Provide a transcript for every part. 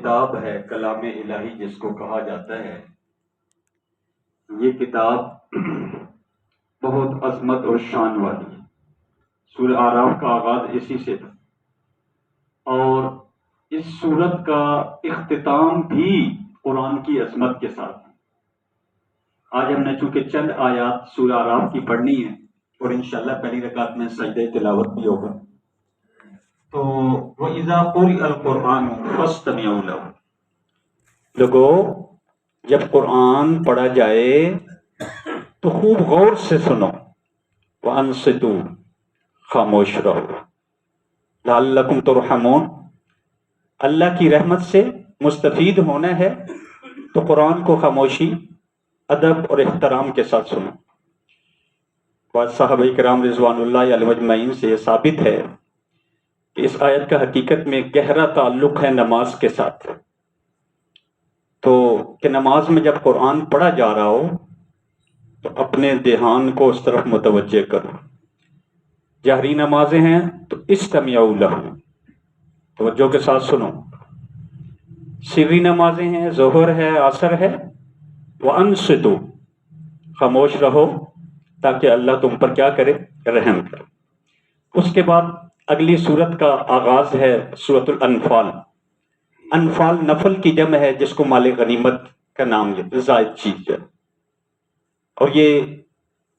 کتاب ہے کلام الہی جس کو کہا جاتا ہے، یہ کتاب بہت عظمت اور شان والی ہے۔ سورہ اعراف کا آغاز اسی سے تھا، اور اس سورت کا اختتام بھی قرآن کی عظمت کے ساتھ ہے۔ آج ہم نے چونکہ چند آیات سورہ اعراف کی پڑھنی ہے، اور انشاءاللہ پہلی رکعت میں سجدہ تلاوت بھی ہوگا، تو وَإِذَا قُرِئَ الْقُرْآنُ فَاسْتَمِعُوا لَهُ، لوگو جب قرآن پڑھا جائے تو خوب غور سے سنو، وَأَنصِتُوا، خاموش رہو، لَعَلَّكُمْ تُرْحَمُونَ، اللہ کی رحمت سے مستفید ہونا ہے تو قرآن کو خاموشی، ادب اور احترام کے ساتھ سنو۔ بعض صحابہ کرام رضوان اللہ علیہ مجمعین سے یہ ثابت ہے کہ اس آیت کا حقیقت میں گہرا تعلق ہے نماز کے ساتھ، تو کہ نماز میں جب قرآن پڑھا جا رہا ہو تو اپنے دھیان کو اس طرف متوجہ کرو۔ جہری نمازیں ہیں تو استمعوا لہ، توجہ کے ساتھ سنو۔ سری نمازیں ہیں، ظہر ہے، عصر ہے، وانصتوا، خاموش رہو تاکہ اللہ تم پر کیا کرے؟ رحم کرے۔ اس کے بعد اگلی سورت کا آغاز ہے سورۃ الانفال۔ انفال نفل کی جمع ہے جس کو مال غنیمت کا نام ہے، زائد چیز ہے، اور یہ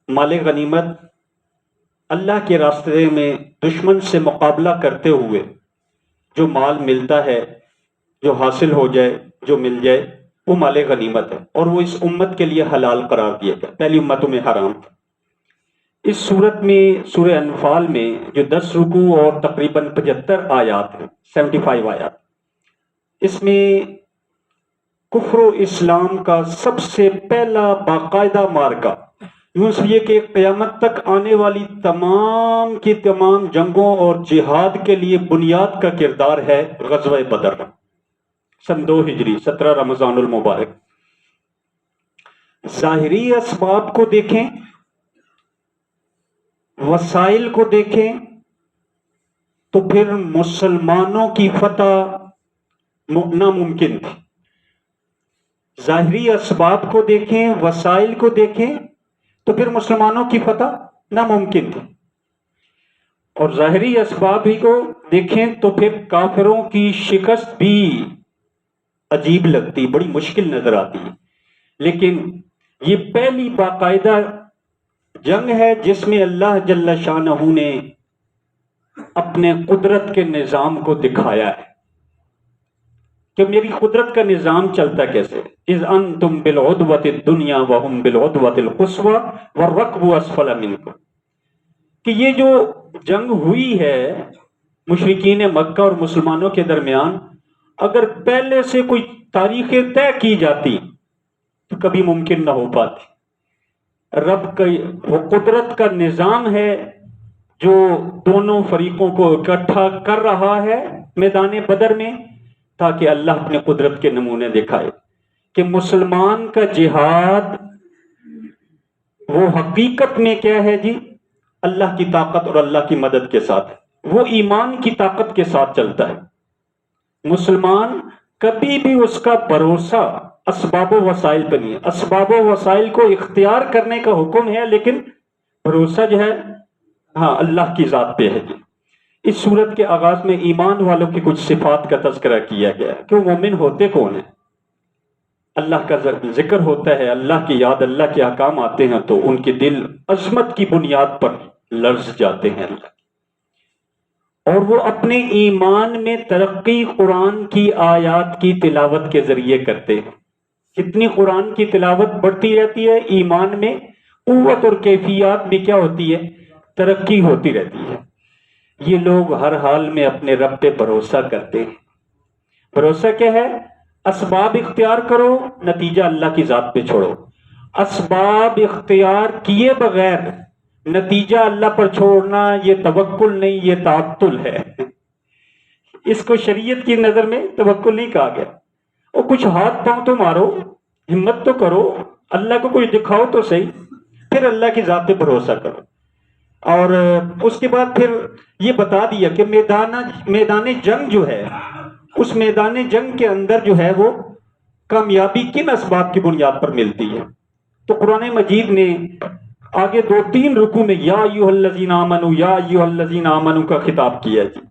مال غنیمت اللہ کے راستے میں دشمن سے مقابلہ کرتے ہوئے جو مال ملتا ہے، جو حاصل ہو جائے، جو مل جائے، وہ مال غنیمت ہے، اور وہ اس امت کے لیے حلال قرار دیا گیا، پہلی امتوں میں حرام تھا۔ اس صورت میں سورہ انفال میں جو 10 رکوع اور تقریباً 75 آیات ہیں، 75 آیات، اس میں کفر و اسلام کا سب سے پہلا باقاعدہ مارکہ، یوں سمجھیے کہ قیامت تک آنے والی تمام کی تمام جنگوں اور جہاد کے لیے بنیاد کا کردار ہے غزوہ بدر، سن 2 ہجری 17 رمضان المبارک۔ ظاہری اسباب کو دیکھیں، وسائل کو دیکھیں، تو پھر مسلمانوں کی فتح ناممکن تھی۔ ظاہری اسباب کو دیکھیں، وسائل کو دیکھیں تو پھر مسلمانوں کی فتح ناممکن تھی، اور ظاہری اسباب ہی کو دیکھیں تو پھر کافروں کی شکست بھی عجیب لگتی، بڑی مشکل نظر آتی ہے۔ لیکن یہ پہلی باقاعدہ جنگ ہے جس میں اللہ جل شانہ نے اپنے قدرت کے نظام کو دکھایا ہے کہ میری قدرت کا نظام چلتا کیسے۔ اذ انتم بالعدوۃ الدنیا وهم بالعدوۃ القصوى والركب اسفل منکم، کہ یہ جو جنگ ہوئی ہے مشرکین مکہ اور مسلمانوں کے درمیان، اگر پہلے سے کوئی تاریخیں طے کی جاتی تو کبھی ممکن نہ ہو پاتی۔ رب کا وہ قدرت کا نظام ہے جو دونوں فریقوں کو اکٹھا کر رہا ہے میدان بدر میں، تاکہ اللہ اپنے قدرت کے نمونے دکھائے کہ مسلمان کا جہاد وہ حقیقت میں کیا ہے جی؟ اللہ کی طاقت اور اللہ کی مدد کے ساتھ، وہ ایمان کی طاقت کے ساتھ چلتا ہے۔ مسلمان کبھی بھی اس کا بھروسہ اسباب و وسائل پہ نہیں ہے، اسباب و وسائل کو اختیار کرنے کا حکم ہے، لیکن بھروسہ جو ہے ہاں اللہ کی ذات پہ ہے جی۔ اس صورت کے آغاز میں ایمان والوں کی کچھ صفات کا تذکرہ کیا گیا ہے کہ وہ مومن ہوتے کون ہیں۔ اللہ کا ذکر ہوتا ہے، اللہ کی یاد، اللہ کے احکام آتے ہیں تو ان کے دل عظمت کی بنیاد پر لرز جاتے ہیں اللہ، اور وہ اپنے ایمان میں ترقی قرآن کی آیات کی تلاوت کے ذریعے کرتے ہیں۔ جتنی قرآن کی تلاوت بڑھتی رہتی ہے، ایمان میں قوت اور کیفیات بھی کیا ہوتی ہے؟ ترقی ہوتی رہتی ہے۔ یہ لوگ ہر حال میں اپنے رب پہ بھروسہ کرتے ہیں۔ بھروسہ کیا ہے؟ اسباب اختیار کرو، نتیجہ اللہ کی ذات پہ چھوڑو۔ اسباب اختیار کیے بغیر نتیجہ اللہ پر چھوڑنا یہ توکل نہیں، یہ تعطل ہے۔ اس کو شریعت کی نظر میں توکل نہیں کہا گیا۔ اور کچھ ہاتھ پاؤں تو مارو، ہمت تو کرو، اللہ کو کچھ دکھاؤ تو صحیح، پھر اللہ کی ذات پہ بھروسہ کرو۔ اور اس کے بعد پھر یہ بتا دیا کہ میدان جنگ جو ہے اس میدان جنگ کے اندر جو ہے وہ کامیابی کن اسباب کی بنیاد پر ملتی ہے؟ تو قرآن مجید نے آگے 2-3 رکوع میں یا ایھا الذین آمنوا یا ایھا الذین آمنوا کا خطاب کیا ہے جی۔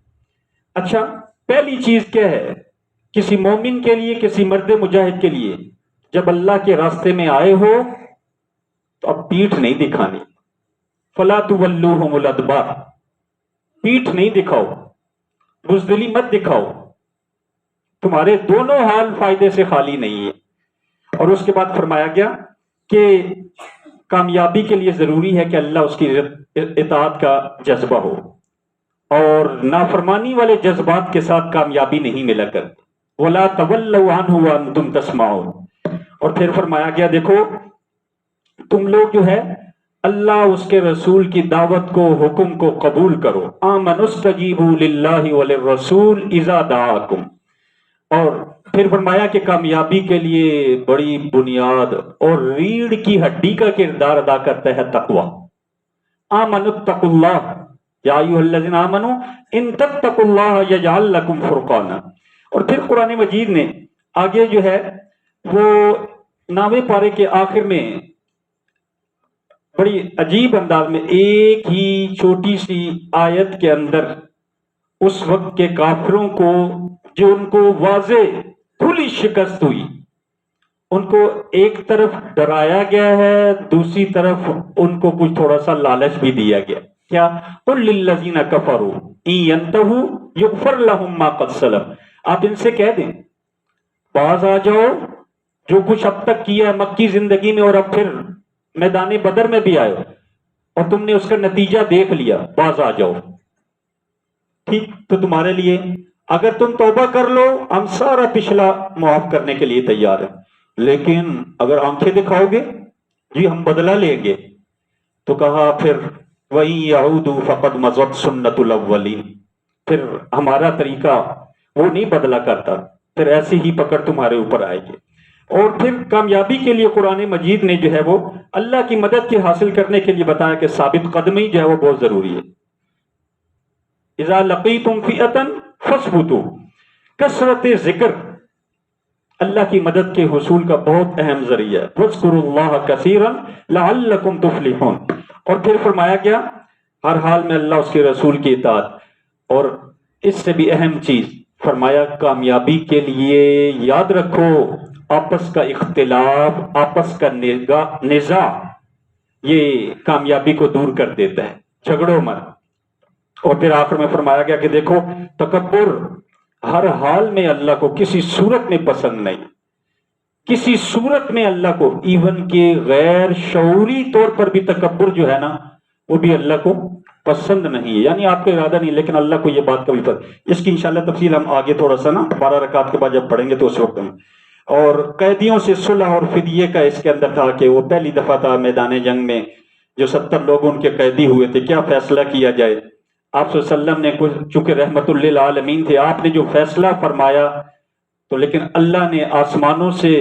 اچھا، پہلی چیز کیا ہے کسی مومن کے لیے، کسی مرد مجاہد کے لیے؟ جب اللہ کے راستے میں آئے ہو تو اب پیٹھ نہیں دکھانی، فلا تولوہم الادبار، پیٹھ نہیں دکھاؤ، بزدلی مت دکھاؤ، تمہارے دونوں حال فائدے سے خالی نہیں ہے۔ اور اس کے بعد فرمایا گیا کہ کامیابی کے لیے ضروری ہے کہ اللہ اس کی اطاعت کا جذبہ ہو، اور نافرمانی والے جذبات کے ساتھ کامیابی نہیں ملا کرتی۔ وَلَا تَوَلَّوْا عَنْهُ وَأَنْتُمْ تَسْمَعُونَ۔ اور پھر فرمایا گیا دیکھو تم لوگ جو ہے اللہ اس کے رسول کی دعوت کو، حکم کو قبول کرو۔ آمنوا اسْتَجِیبُوا لِلَّهِ وَلِلرَّسُولِ اِذَا دَعَاكُمْ۔ اور پھر فرمایا کہ کامیابی کے لیے بڑی بنیاد اور ریڑھ کی ہڈی کا کردار ادا کرتا ہے تقوی۔ آمنوا اتقوا اللہ یا ایھا الذین آمنوا ان تتقوا اللہ یجعل لکم فرقانا۔ اور پھر قرآن مجید نے آگے جو ہے وہ 9ویں پارے کے آخر میں بڑی عجیب انداز میں ایک ہی چھوٹی سی آیت کے اندر اس وقت کے کافروں کو، جو ان کو واضح کھلی شکست ہوئی، ان کو ایک طرف ڈرایا گیا ہے، دوسری طرف ان کو کچھ تھوڑا سا لالچ بھی دیا گیا۔ کیا؟ قل للذین کفروا ان ینتہوا یغفر لہم ما قد سلف۔ آپ ان سے کہہ دیں باز آ جاؤ، جو کچھ اب تک کیا ہے مکی زندگی میں اور اب پھر میدان بدر میں بھی آئے اور تم نے اس کا نتیجہ دیکھ لیا، باز آ جاؤ۔ ٹھیک، تو تمہارے لیے اگر تم توبہ کر لو ہم سارا پچھلا معاف کرنے کے لیے تیار ہیں، لیکن اگر آنکھیں دکھاؤ گے جی ہم بدلہ لیں گے، تو کہا پھر وَإِن يَعُودُوا فَقَدْ مَضَتْ سُنَّتُ الْأَوَّلِينَ، پھر ہمارا طریقہ وہ نہیں بدلا کرتا، پھر ایسی ہی پکڑ تمہارے اوپر آئے گی۔ اور پھر کامیابی کے لیے قرآن مجید نے جو ہے وہ اللہ کی مدد کے حاصل کرنے کے لیے بتایا کہ ثابت قدمی جو ہے وہ بہت ضروری ہے۔ اذا لقیتم فئۃ فاثبتوا، کثرت ذکر اللہ کی مدد کے حصول کا بہت اہم ذریعہ ہے۔ واذکروا اللہ کثیرا لعلکم تفلحون۔ اور پھر فرمایا گیا ہر حال میں اللہ اس کے رسول کی اطاعت، اور اس سے بھی اہم چیز فرمایا کامیابی کے لیے یاد رکھو آپس کا اختلاف، آپس کا نزاع یہ کامیابی کو دور کر دیتا ہے، جھگڑو مت۔ اور پھر آخر میں فرمایا گیا کہ دیکھو تکبر ہر حال میں اللہ کو کسی صورت میں پسند نہیں، کسی صورت میں اللہ کو، ایون کہ غیر شعوری طور پر بھی تکبر جو ہے نا وہ بھی اللہ کو پسند نہیں ہے، یعنی آپ کا ارادہ نہیں لیکن اللہ کو یہ بات کبھی پسند۔ اس کی انشاءاللہ تفصیل ہم آگے تھوڑا سا نا 12 رکعات کے بعد جب پڑھیں گے تو اس وقت میں۔ اور قیدیوں سے صلح اور فدیے کا اس کے اندر تھا کہ وہ پہلی دفعہ تھا میدان جنگ میں جو 70 لوگ ان کے قیدی ہوئے تھے، کیا فیصلہ کیا جائے۔ آپ صلی اللہ علیہ وسلم نے چونکہ رحمت للعالمین تھے، آپ نے جو فیصلہ فرمایا تو لیکن اللہ نے آسمانوں سے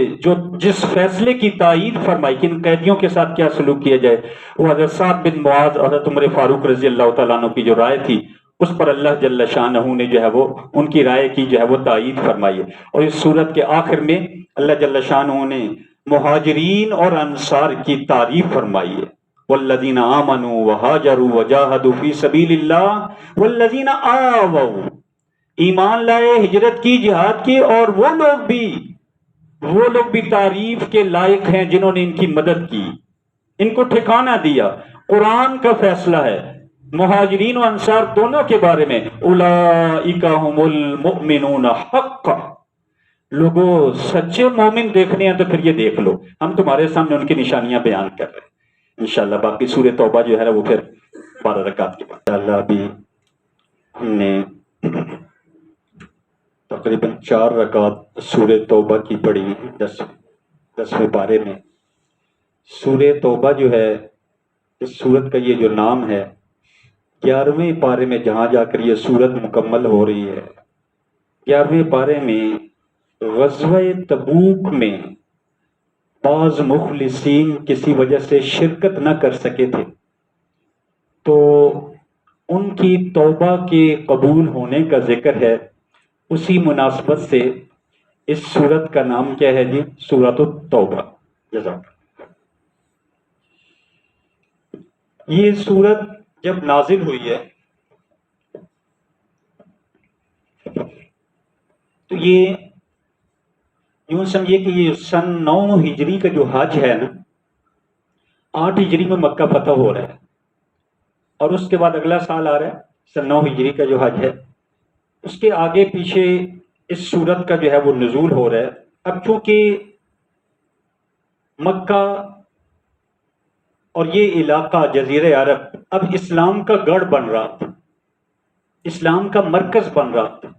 جس فیصلے کی تائید فرمائی کہ ان قیدیوں کے ساتھ کیا سلوک کیا جائے، وہ حضرت سعد بن معاذ اور حضرت عمر فاروق رضی اللہ تعالیٰ عنہ کی جو رائے تھی اس پر اللہ جل شانہ نے جو ہے وہ ان کی رائے کی جو ہے وہ تائید فرمائی ہے۔ اور اس صورت کے آخر میں اللہ جل شانہ نے مہاجرین اور انصار کی تعریف فرمائی ہے۔ والذین آمنوا وہاجروا وجاہدوا فی سبیل اللہ والذین آووا، ایمان لائے، ہجرت کی، جہاد کی، اور وہ لوگ بھی تعریف کے لائق ہیں جنہوں نے ان کی مدد کی، ان کو ٹھکانہ دیا۔ قرآن کا فیصلہ ہے مہاجرین و انصار دونوں کے بارے میں، اولئک هم المؤمنون حقا۔ لوگوں سچے مومن دیکھنے ہیں تو پھر یہ دیکھ لو، ہم تمہارے سامنے ان کی نشانیاں بیان کر رہے ہیں انشاءاللہ۔ باقی سورہ توبہ جو ہے وہ پھر 12 رکعت کے بعد انشاءاللہ۔ ابھی ہم نے تقریباً 4 رکعت سورہ توبہ کی پڑھی 10ویں پارے میں۔ سورہ توبہ جو ہے اس سورت کا یہ جو نام ہے، 11ویں پارے میں جہاں جا کر یہ سورت مکمل ہو رہی ہے، 11ویں پارے میں غزوہ تبوک میں بعض مخلصین کسی وجہ سے شرکت نہ کر سکے تھے، تو ان کی توبہ کے قبول ہونے کا ذکر ہے۔ اسی مناسبت سے اس سورت کا نام کیا ہے جی؟ سورۃ التوبہ۔ جزاک۔ یہ سورت جب نازل ہوئی ہے تو یہ یوں سمجھیے کہ یہ سن 9 ہجری کا جو حج ہے نا، 8 ہجری میں مکہ فتح ہو رہا ہے، اور اس کے بعد اگلا سال آ رہا ہے سن 9 ہجری کا جو حج ہے، اس کے آگے پیچھے اس سورت کا جو ہے وہ نزول ہو رہا ہے۔ اب چونکہ مکہ اور یہ علاقہ جزیرہ عرب اب اسلام کا گڑھ بن رہا تھا، اسلام کا مرکز بن رہا تھا،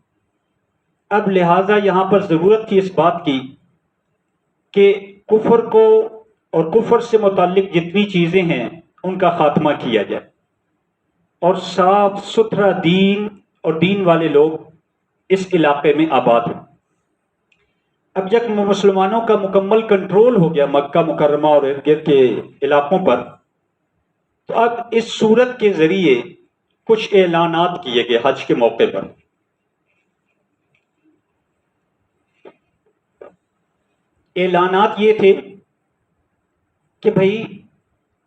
اب لہٰذا یہاں پر ضرورت تھی اس بات کی کہ کفر کو اور کفر سے متعلق جتنی چیزیں ہیں ان کا خاتمہ کیا جائے، اور صاف ستھرا دین اور دین والے لوگ اس علاقے میں آباد ہوں۔ اب جب مسلمانوں کا مکمل کنٹرول ہو گیا مکہ مکرمہ اور ارد گرد کے علاقوں پر، تو اب اس سورت کے ذریعے کچھ اعلانات کیے گئے حج کے موقع پر۔ اعلانات یہ تھے کہ بھئی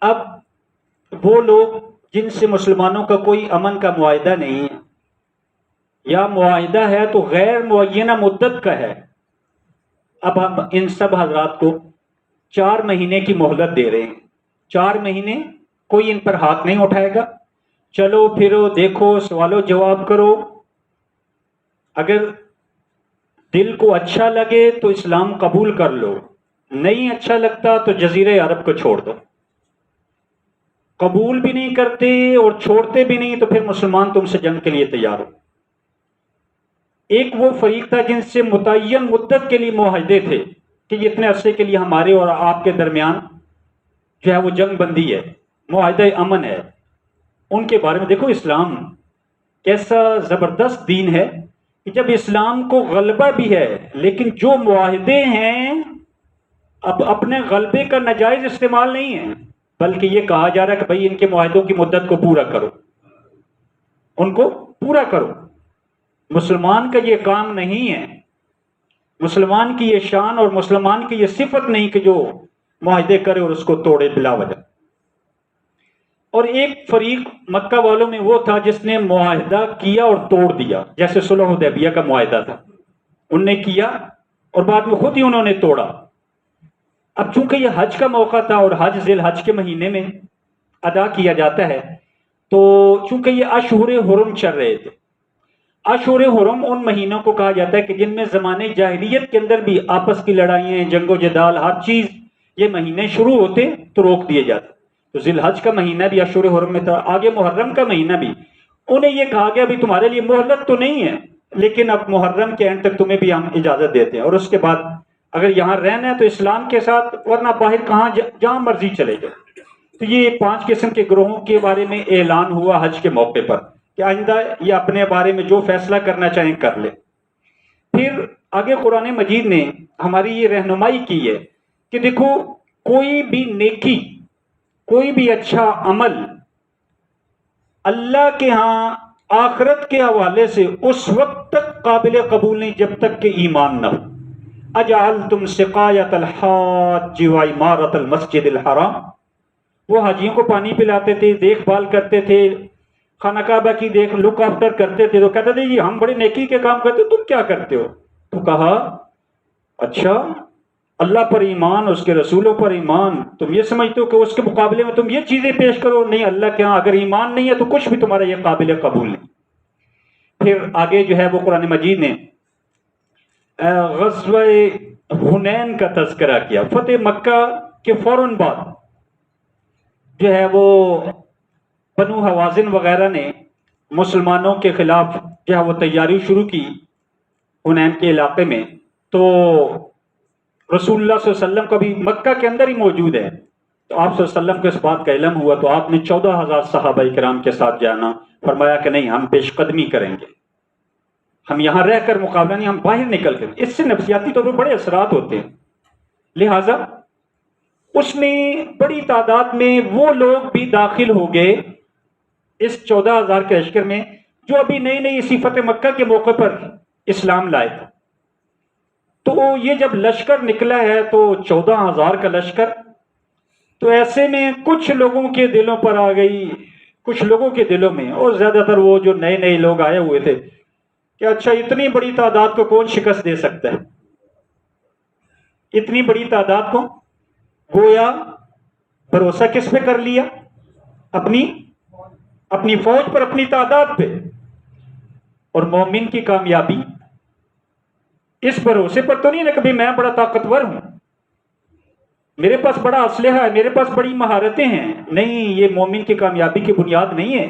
اب وہ لوگ جن سے مسلمانوں کا کوئی امن کا معاہدہ نہیں ہے، یا معاہدہ ہے تو غیر معینہ مدت کا ہے، اب ہم ان سب حضرات کو 4 مہینے کی مہلت دے رہے ہیں۔ 4 مہینے کوئی ان پر ہاتھ نہیں اٹھائے گا، چلو پھرو دیکھو سوال و جواب کرو، اگر دل کو اچھا لگے تو اسلام قبول کر لو، نہیں اچھا لگتا تو جزیرہ عرب کو چھوڑ دو۔ قبول بھی نہیں کرتے اور چھوڑتے بھی نہیں تو پھر مسلمان تم سے جنگ کے لیے تیار ہو۔ ایک وہ فریق تھا جن سے متعین مدت کے لیے معاہدے تھے کہ اتنے عرصے کے لیے ہمارے اور آپ کے درمیان جو ہے وہ جنگ بندی ہے، معاہدہ امن ہے۔ ان کے بارے میں دیکھو اسلام کیسا زبردست دین ہے کہ جب اسلام کو غلبہ بھی ہے لیکن جو معاہدے ہیں اب اپنے غلبے کا ناجائز استعمال نہیں ہے، بلکہ یہ کہا جا رہا ہے کہ بھئی ان کے معاہدوں کی مدت کو پورا کرو، ان کو پورا کرو۔ مسلمان کا یہ کام نہیں ہے، مسلمان کی یہ شان اور مسلمان کی یہ صفت نہیں کہ جو معاہدے کرے اور اس کو توڑے بلا وجہ۔ اور ایک فریق مکہ والوں میں وہ تھا جس نے معاہدہ کیا اور توڑ دیا، جیسے صلح حدیبیہ کا معاہدہ تھا، انہوں نے کیا اور بعد میں خود ہی انہوں نے توڑا۔ اب چونکہ یہ حج کا موقع تھا اور حج ذی الحج کے مہینے میں ادا کیا جاتا ہے، تو چونکہ یہ اشہر حرم چل رہے تھے، اشہر حرم ان مہینوں کو کہا جاتا ہے کہ جن میں زمانے جاہلیت کے اندر بھی آپس کی لڑائیاں، جنگ و جدال، ہر چیز یہ مہینے شروع ہوتے تو روک دیے جاتے۔ تو ذی الحج کا مہینہ بھی اشہر حرم میں تھا، آگے محرم کا مہینہ بھی، انہیں یہ کہا گیا بھی تمہارے لیے مہلت تو نہیں ہے لیکن اب محرم کے اینڈ تک تمہیں بھی ہم اجازت دیتے ہیں، اور اس کے بعد اگر یہاں رہنا ہے تو اسلام کے ساتھ، ورنہ باہر کہاں جہاں مرضی چلے جائے۔ تو یہ 5 قسم کے گروہوں کے بارے میں اعلان ہوا حج کے موقع پر کہ آئندہ یہ اپنے بارے میں جو فیصلہ کرنا چاہیں کر لے۔ پھر آگے قرآن مجید نے ہماری یہ رہنمائی کی ہے کہ دیکھو کوئی بھی نیکی، کوئی بھی اچھا عمل اللہ کے ہاں آخرت کے حوالے سے اس وقت تک قابل قبول نہیں جب تک کہ ایمان نہ ہو۔ اجعلتم سقایۃ الحاج وعمارۃ المسجد الحرام، وہ حاجیوں کو پانی پلاتے تھے، دیکھ بھال کرتے تھے، خانہ کعبہ کی لک آفٹر کرتے تھے، تو کہتے تھے جی ہم بڑے نیکی کے کام کرتے، تم کیا کرتے ہو؟ تو کہا اچھا اللہ پر ایمان، اس کے رسولوں پر ایمان، تم یہ سمجھتے ہو کہ اس کے مقابلے میں تم یہ چیزیں پیش کرو؟ نہیں، اللہ کے ہاں اگر ایمان نہیں ہے تو کچھ بھی تمہارا یہ قابل قبول نہیں۔ پھر آگے جو ہے وہ قرآن مجید نے غزوہ حنین کا تذکرہ کیا۔ فتح مکہ کے فوراً بعد جو ہے وہ بنو حوازن وغیرہ نے مسلمانوں کے خلاف جو ہے وہ تیاری شروع کی حنین کے علاقے میں، تو رسول اللہ صلی اللہ علیہ وسلم کا بھی مکہ کے اندر ہی موجود ہے، تو آپ صلی اللہ علیہ وسلم کو اس بات کا علم ہوا تو آپ نے 14,000 صحابہ کرام کے ساتھ جانا، فرمایا کہ نہیں ہم پیش قدمی کریں گے، ہم یہاں رہ کر مقابلہ نہیں، ہم باہر نکل کر۔ اس سے نفسیاتی طور پر بڑے اثرات ہوتے ہیں، لہٰذا اس میں بڑی تعداد میں وہ لوگ بھی داخل ہو گئے اس 14,000 کے لشکر میں جو ابھی نئی نئی اسی فتح مکہ کے موقع پر اسلام لائے تھے۔ تو یہ جب لشکر نکلا ہے تو 14,000 کا لشکر، تو ایسے میں کچھ لوگوں کے دلوں پر آ گئی، کچھ لوگوں کے دلوں میں، اور زیادہ تر وہ جو نئے نئے لوگ آئے ہوئے تھے، کہ اچھا اتنی بڑی تعداد کو کون شکست دے سکتا ہے؟ اتنی بڑی تعداد کو، گویا بھروسہ کس پہ کر لیا؟ اپنی فوج پر، اپنی تعداد پہ۔ اور مومن کی کامیابی اس بھروسے پر تو نہیں نا کہ میں بڑا طاقتور ہوں، میرے پاس بڑا اسلحہ ہے، میرے پاس بڑی مہارتیں ہیں۔ نہیں، یہ مومن کی کامیابی کی بنیاد نہیں ہے،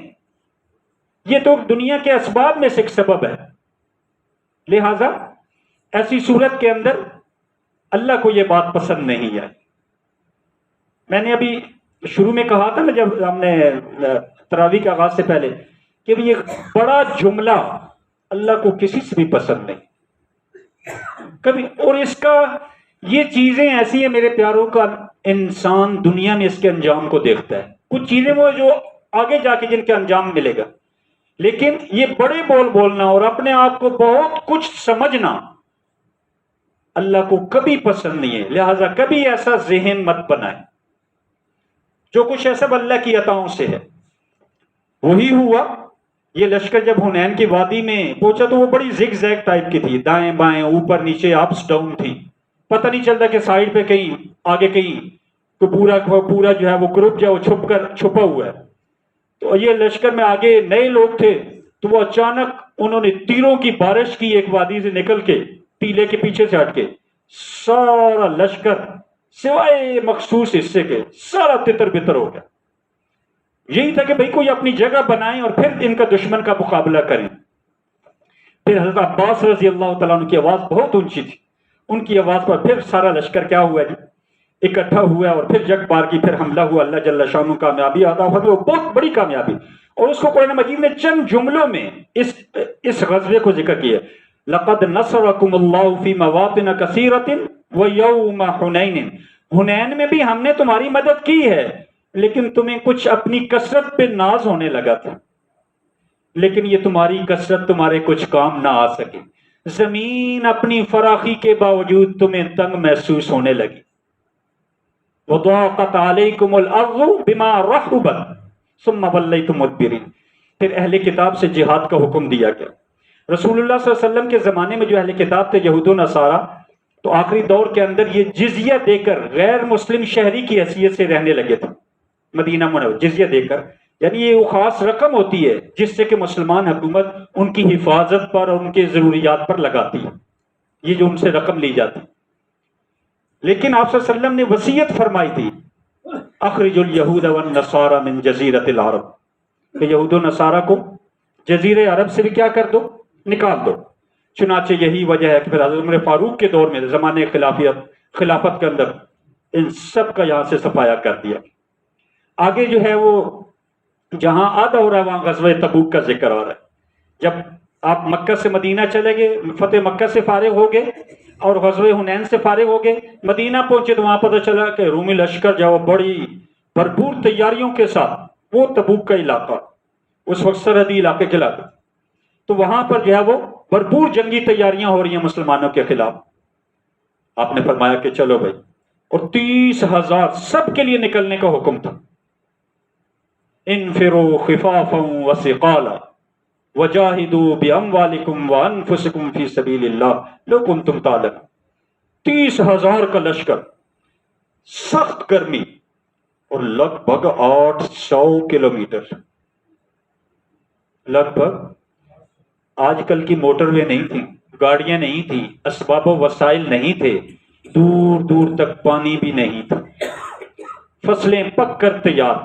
یہ تو دنیا کے اسباب میں سے ایک سبب ہے۔ لہذا ایسی صورت کے اندر اللہ کو یہ بات پسند نہیں آئی۔ میں نے ابھی شروع میں کہا تھا نا، جب ہم نے تراویح کے آغاز سے پہلے، کہ یہ بڑا جملہ اللہ کو کسی سے بھی پسند نہیں کبھی۔ اور اس کا یہ چیزیں ایسی ہیں میرے پیاروں کا، انسان دنیا میں اس کے انجام کو دیکھتا ہے، کچھ چیزیں وہ جو آگے جا کے جن کے انجام ملے گا، لیکن یہ بڑے بول بولنا اور اپنے آپ کو بہت کچھ سمجھنا اللہ کو کبھی پسند نہیں ہے۔ لہذا کبھی ایسا ذہن مت بنائے، جو کچھ ہے سب اللہ کی عطاؤں سے ہے۔ وہی ہوا، یہ لشکر جب حنین کی وادی میں پہنچا تو وہ بڑی زگ زیگ ٹائپ کی تھی، دائیں بائیں اوپر نیچے اپس ڈاؤن تھی، پتہ نہیں چلتا کہ سائیڈ پہ کہیں آگے کہیں تو پورا جو ہے وہ گروپ جو چھپا ہوا ہے۔ تو یہ لشکر میں آگے نئے لوگ تھے، تو وہ اچانک انہوں نے تیروں کی بارش کی، ایک وادی سے نکل کے ٹیلے کے پیچھے سے ہٹ کے سارا لشکر سوائے مخصوص حصے کے سارا تتر بتر ہو گیا۔ یہی تھا کہ بھئی کوئی اپنی جگہ بنائیں اور پھر ان کا دشمن کا مقابلہ کریں۔ پھر حضرت عباس رضی اللہ تعالیٰ عنہ کی آواز بہت اونچی تھی، ان کی آواز پر پھر سارا لشکر کیا ہوا جی، اکٹھا ہوا، اور پھر جگ بار کی پھر حملہ ہوا، اللہ جل شانہ کامیابی عطا فرمائے، وہ بہت بڑی کامیابی۔ اور اس کو قرآن مجید نے چند جملوں میں اس غزوے کو ذکر کیا، لقد نصرکم اللہ فی مواطن کثیرۃ ویوم حنین، حنین میں بھی ہم نے تمہاری مدد کی ہے، لیکن تمہیں کچھ اپنی کثرت پہ ناز ہونے لگا تھا، لیکن یہ تمہاری کثرت تمہارے کچھ کام نہ آ سکے، زمین اپنی فراخی کے باوجود تمہیں تنگ محسوس ہونے لگی۔ وضاقت علیکم الارض بما رحبت ثم ولیتم مدبرین، پھر اہل کتاب سے جہاد کا حکم دیا گیا۔ رسول اللہ صلی اللہ علیہ وسلم کے زمانے میں جو اہل کتاب تھے یہود و نصارہ، تو آخری دور کے اندر یہ جزیہ دے کر غیر مسلم شہری کی حیثیت سے رہنے لگے تھے مدینہ منورہ، جزیہ دے کر، یعنی یہ وہ خاص رقم ہوتی ہے جس سے کہ مسلمان حکومت ان کی حفاظت پر اور ان کے ضروریات پر لگاتی ہے، یہ جو ان سے رقم لی جاتی۔ لیکن آپ صلی اللہ علیہ وسلم نے وصیت فرمائی تھی، اخرج الیہود والنصارى من جزیرۃ العرب، کہ یہود و نصارہ کو جزیرہ عرب سے بھی کیا کر دو، نکال دو۔ چنانچہ یہی وجہ ہے کہ پھر حضرت عمر فاروق کے دور میں زمانے خلافت کے اندر ان سب کا یہاں سے صفایا کر دیا۔ آگے جو ہے وہ جہاں آدھا ہو رہا ہے وہاں غزوہ تبوک کا ذکر ہو رہا ہے۔ جب آپ مکہ سے مدینہ چلے گئے، فتح مکہ سے فارغ ہو گئے اور غزوہ حنین سے فارغ ہو گئے، مدینہ پہنچے تو وہاں پتہ چلا کہ رومی لشکر جو بڑی بھرپور تیاریوں کے ساتھ، وہ تبوک کا علاقہ اس وقت سرحدی علاقے کے علاقے، تو وہاں پر جو ہے وہ بھرپور جنگی تیاریاں ہو رہی ہیں مسلمانوں کے خلاف۔ آپ نے فرمایا کہ چلو بھائی، اور 30,000 سب کے لیے نکلنے کا حکم تھا، انفروا خفافا وثقالا وجاہدوا باموالکم وانفسکم فی سبیل اللہ لو کنتم تعلمون۔ 30,000 کا لشکر، سخت گرمی، اور لگ بھگ 800 کلومیٹر، لگ بھگ آج کل کی موٹر وے نہیں تھی، گاڑیاں نہیں تھی، اسباب و وسائل نہیں تھے، دور دور تک پانی بھی نہیں تھا، فصلیں پک کر تیار،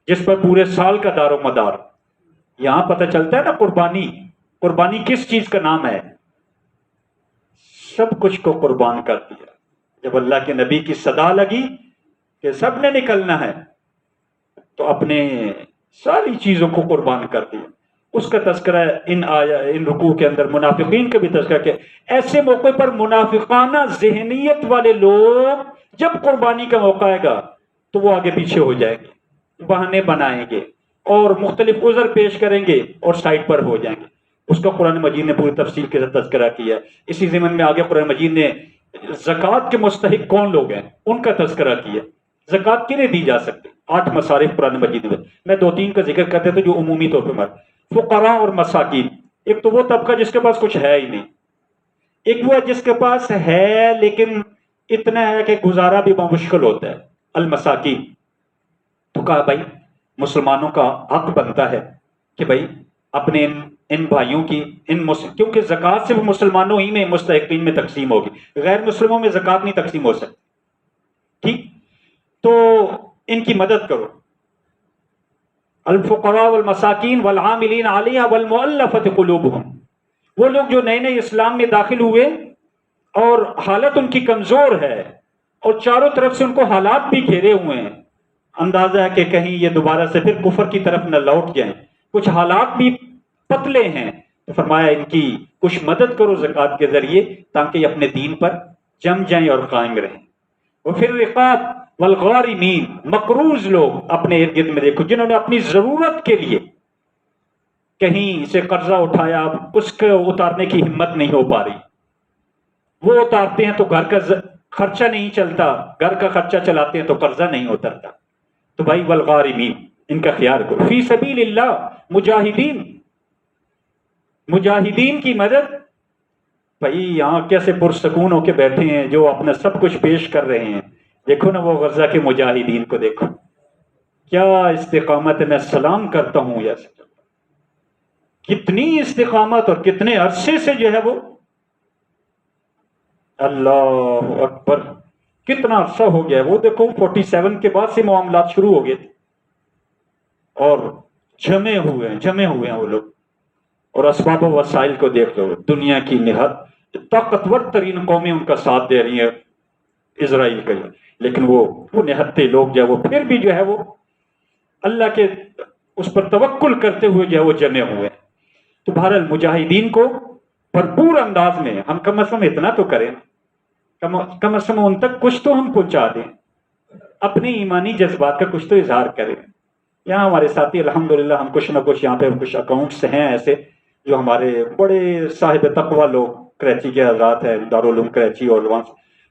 جس پر پورے سال کا دار و مدار۔ یہاں پتہ چلتا ہے نا قربانی کس چیز کا نام ہے، سب کچھ کو قربان کر دیا۔ جب اللہ کے نبی کی صدا لگی کہ سب نے نکلنا ہے، تو اپنے ساری چیزوں کو قربان کر دیا۔ اس کا تذکرہ ان رکوع کے اندر منافقین کا بھی تذکرہ کہ ایسے موقع پر منافقانہ ذہنیت والے لوگ جب قربانی کا موقع آئے گا تو وہ آگے پیچھے ہو جائیں گے، بہانے بنائیں گے اور مختلف عذر پیش کریں گے اور سائڈ پر ہو جائیں گے۔ اس کا قرآن مجید نے پوری تفصیل کے ساتھ تذکرہ کیا ہے. اسی ضمن میں آگے قرآن مجید نے زکوٰۃ کے مستحق کون لوگ ہیں ان کا تذکرہ کیا. زکوٰۃ کنہیں دی جا سکتی؟ 8 مصارف قرآن مجید میں 2-3 کا ذکر کرتے تھے جو عمومی طور پہ فقراء اور مساکین. ایک تو وہ طبقہ جس کے پاس کچھ ہے ہی نہیں، ایک وہ جس کے پاس ہے لیکن اتنا ہے کہ گزارا بھی بہت مشکل ہوتا ہے، المساکین. تو کہا بھائی مسلمانوں کا حق بنتا ہے کہ بھائی اپنے ان بھائیوں کی کیونکہ زکوٰۃ صرف مسلمانوں ہی میں مستحقین میں تقسیم ہوگی، غیر مسلموں میں زکوٰۃ نہیں تقسیم ہو سکتی. ٹھیک، تو ان کی مدد کرو. الفقراء والمساکین والعاملین علیہا والمؤلفۃ قلوبہم، وہ لوگ جو نئے نئے اسلام میں داخل ہوئے اور حالت ان کی کمزور ہے اور چاروں طرف سے ان کو حالات بھی گھیرے ہوئے ہیں، اندازہ ہے کہ کہیں یہ دوبارہ سے پھر کفر کی طرف نہ لوٹ جائیں، کچھ حالات بھی پتلے ہیں، تو فرمایا ان کی کچھ مدد کرو زکوٰۃ کے ذریعے تاکہ یہ اپنے دین پر جم جائیں اور قائم رہیں. وفی الرقاب والغارمین، مقروض لوگ اپنے ارد گرد میں دیکھو جنہوں نے اپنی ضرورت کے لیے کہیں سے قرضہ اٹھایا، اس کو اتارنے کی ہمت نہیں ہو پا رہی، وہ اتارتے ہیں تو گھر کا خرچہ نہیں چلتا، گھر کا خرچہ چلاتے ہیں تو قرضہ نہیں اترتا. تو بھائی والغارمین، ان کا خیال کرو. فی سبیل اللہ، مجاہدین کی مدد. بھائی یہاں کیسے پرسکون ہو کے بیٹھے ہیں جو اپنا سب کچھ پیش کر رہے ہیں. دیکھو نا وہ غزہ کے مجاہدین کو دیکھو، کیا استقامت ہے. میں سلام کرتا ہوں یا کتنی استقامت اور کتنے عرصے سے جو ہے وہ، اللہ اکبر، کتنا عرصہ ہو گیا ہے. وہ دیکھو 47 کے بعد سے معاملات شروع ہو گئے تھے اور جمے ہوئے ہیں وہ لوگ. اور اسباب و وسائل کو دیکھ لو، دنیا کی نہایت طاقتور ترین قومیں ان کا ساتھ دے رہی ہیں اسرائیل کا، لیکن وہ نہتے لوگ جو ہے وہ پھر بھی جو ہے وہ اللہ کے اس پر توکل کرتے ہوئے جو ہے وہ جمے ہوئے ہیں. تو بہرحال مجاہدین کو بھرپور انداز میں ہم کم از کم اتنا تو کریں، کم از کم ان تک کچھ تو ہم پہنچا دیں، اپنے ایمانی جذبات کا کچھ تو اظہار کریں. یہاں ہمارے ساتھی الحمدللہ ہم کچھ نہ کچھ یہاں پہ کچھ اکاؤنٹس ہیں ایسے جو ہمارے بڑے صاحب تقویٰ لوگ کراچی کے حضرات ہیں، دارالعلوم کراچی، اور وہاں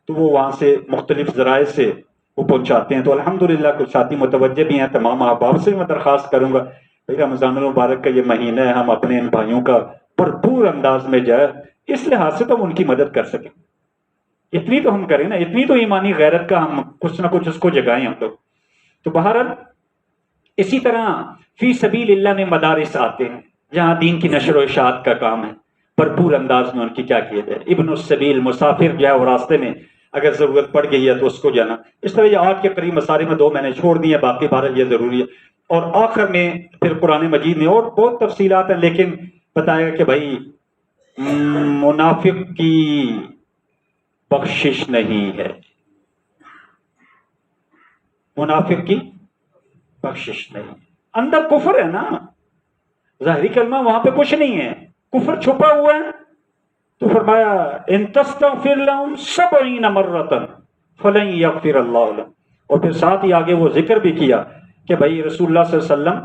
تو وہ وہاں سے مختلف ذرائع سے وہ پہنچاتے ہیں. تو الحمدللہ کچھ ساتھی متوجہ بھی ہیں. تمام احباب سے میں درخواست کروں گا بھائی رمضان المبارک کا یہ مہینہ ہے، ہم اپنے ان بھائیوں کا بھرپور انداز میں جائے، اس لحاظ سے تو ہم ان کی مدد کر سکیں. اتنی تو ہم کریں نا، اتنی تو ایمانی غیرت کا ہم کچھ نہ کچھ اس کو جگائیں ہم لوگ. تو بہرحال اسی طرح فی سبیل اللہ میں مدارس آتے ہیں جہاں دین کی نشر و اشاعت کا کام ہے، بھرپور انداز میں ان کی کیا کیا جائے. ابن السبیل، مسافر جو ہے وہ راستے میں اگر ضرورت پڑ گئی ہے تو اس کو جانا. اس طرح یہ 8 کے قریب مصارف میں 2 میں نے چھوڑ دی ہیں، باقی بہرحال یہ ضروری ہے. اور آخر میں پھر قرآن مجید میں اور بہت تفصیلات ہیں، لیکن بتایا کہ بھائی منافق کی بخشش نہیں ہے، منافق کی بخشش نہیں. اندر کفر ہے نا، ظاہری کلمہ وہاں پہ کچھ نہیں ہے، کفر چھپا ہوا ہے. تو فرمایا ان تستغفر لهم 70 مرة فلن يغفر الله لهم. اور پھر ساتھ ہی آگے وہ ذکر بھی کیا کہ بھائی رسول اللہ صلی اللہ علیہ وسلم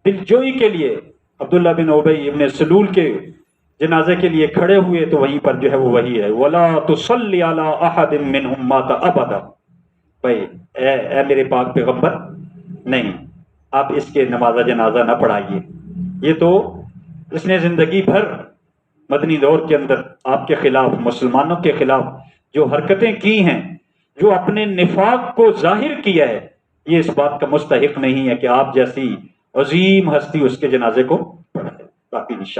دلجوئی کے لیے عبداللہ بن ابی ابن سلول کے جنازے کے لیے کھڑے ہوئے تو وہیں پر جو ہے وہ وہی ہے ولا تصلی علی احد منهم مات ابدا. بھائی اے میرے پاک پیغمبر، نہیں آپ اس کے نماز جنازہ نہ پڑھائیے. یہ تو اس نے زندگی بھر مدنی دور کے اندر آپ کے خلاف، مسلمانوں کے خلاف جو حرکتیں کی ہیں، جو اپنے نفاق کو ظاہر کیا ہے، یہ اس بات کا مستحق نہیں ہے کہ آپ جیسی عظیم ہستی اس کے جنازے کو پڑھائے. باقی انشاءاللہ